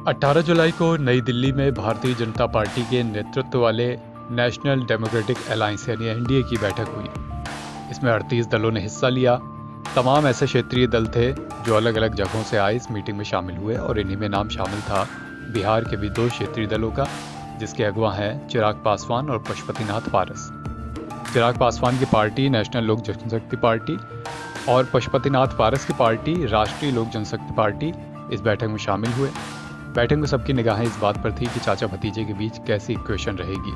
18 जुलाई को नई दिल्ली में भारतीय जनता पार्टी के नेतृत्व वाले नेशनल डेमोक्रेटिक अलायंस यानी एनडीए की बैठक हुई। इसमें 38 दलों ने हिस्सा लिया। तमाम ऐसे क्षेत्रीय दल थे जो अलग अलग जगहों से आए इस मीटिंग में शामिल हुए और इन्हीं में नाम शामिल था बिहार के भी 2 क्षेत्रीय दलों का, जिसके अगवा हैं चिराग पासवान और पशुपतिनाथ पारस। चिराग पासवान की पार्टी नेशनल लोक जनशक्ति पार्टी और पशुपतिनाथ पारस की पार्टी राष्ट्रीय लोक जनशक्ति पार्टी इस बैठक में शामिल हुए। बैठक में सबकी निगाहें इस बात पर थी कि चाचा भतीजे के बीच कैसी इक्वेशन रहेगी,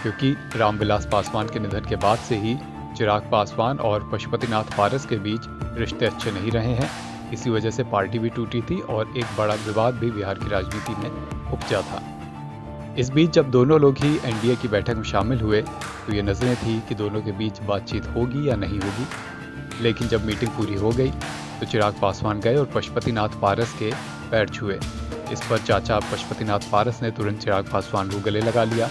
क्योंकि रामविलास पासवान के निधन के बाद से ही चिराग पासवान और पशुपतिनाथ पारस के बीच रिश्ते अच्छे नहीं रहे हैं। इसी वजह से पार्टी भी टूटी थी और एक बड़ा विवाद भी बिहार की राजनीति में उपजा था। इस बीच जब दोनों लोग ही एनडीए की बैठक में शामिल हुए तो ये नजरें थी कि दोनों के बीच बातचीत होगी या नहीं होगी। लेकिन जब मीटिंग पूरी हो गई तो चिराग पासवान गए और पशुपतिनाथ पारस के पैर छुए। इस पर चाचा पशुपतिनाथ पारस ने तुरंत चिराग पासवान को गले लगा लिया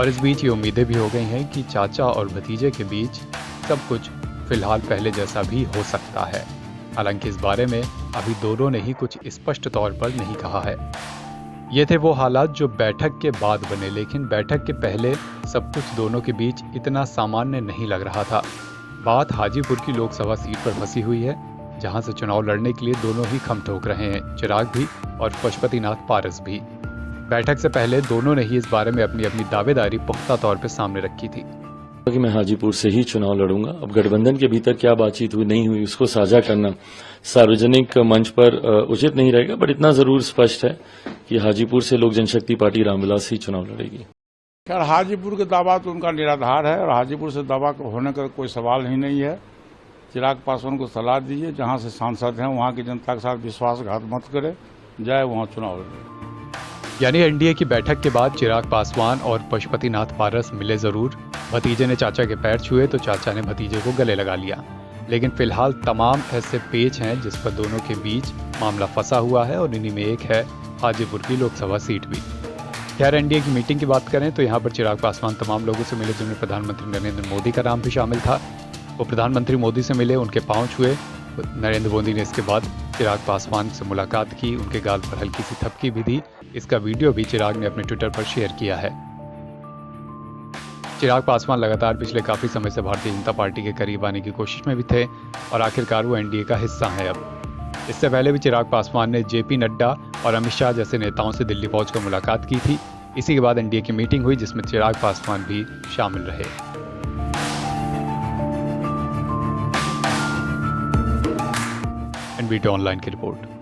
और इस बीच ये उम्मीदें भी हो गई हैं कि चाचा और भतीजे के बीच सब कुछ फिलहाल पहले जैसा भी हो सकता है। हालांकि इस बारे में अभी दोनों ने ही कुछ स्पष्ट तौर पर नहीं कहा है। ये थे वो हालात जो बैठक के बाद बने, लेकिन बैठक के पहले सब कुछ दोनों के बीच इतना सामान्य नहीं लग रहा था। बात हाजीपुर की लोकसभा सीट पर फंसी हुई है, जहां से चुनाव लड़ने के लिए दोनों ही खम ठोक रहे हैं, चिराग भी और पशुपतिनाथ पारस भी। बैठक से पहले दोनों ने ही इस बारे में अपनी अपनी दावेदारी पुख्ता तौर पर सामने रखी थी कि मैं हाजीपुर से ही चुनाव लड़ूंगा। अब गठबंधन के भीतर क्या बातचीत हुई नहीं हुई उसको साझा करना सार्वजनिक मंच पर उचित नहीं रहेगा, बट इतना जरूर स्पष्ट है कि हाजीपुर से लोक जनशक्ति पार्टी रामविलास ही चुनाव लड़ेगी। खैर, हाजीपुर के दावा तो उनका निराधार है और हाजीपुर से दावा होने का कोई सवाल ही नहीं है। चिराग पासवान को सलाह दीजिए, जहां से सांसद हैं वहां की जनता के साथ विश्वासघात मत करे, जाए वहां चुनाव लड़े। यानी एनडीए की बैठक के बाद चिराग पासवान और पशुपतिनाथ पारस मिले जरूर। भतीजे ने चाचा के पैर छुए तो चाचा ने भतीजे को गले लगा लिया। लेकिन फिलहाल तमाम ऐसे पेच हैं जिस पर दोनों के बीच मामला फंसा हुआ है और इन्हीं में एक है हाजीपुर की लोकसभा सीट भी। खैर, एनडीए की मीटिंग की बात करें तो यहाँ पर चिराग पासवान तमाम लोगों से मिले, जिनमें प्रधानमंत्री नरेंद्र मोदी का नाम भी शामिल था। वो प्रधानमंत्री मोदी से मिले, उनके पांव छुए। नरेंद्र मोदी ने इसके बाद चिराग पासवान से मुलाकात की, उनके गाल पर हल्की सी थपकी भी दी। इसका वीडियो भी चिराग ने अपने ट्विटर पर शेयर किया है। चिराग पासवान लगातार पिछले काफी समय से भारतीय जनता पार्टी के करीब आने की कोशिश में भी थे और आखिरकार वो एनडीए का हिस्सा है अब। इससे पहले भी चिराग पासवान ने जेपी नड्डा और अमित शाह जैसे नेताओं से दिल्ली पहुंचकर मुलाकात की थी। इसी के बाद एनडीए की मीटिंग हुई जिसमें चिराग पासवान भी शामिल रहे। एनबीटी ऑनलाइन की रिपोर्ट।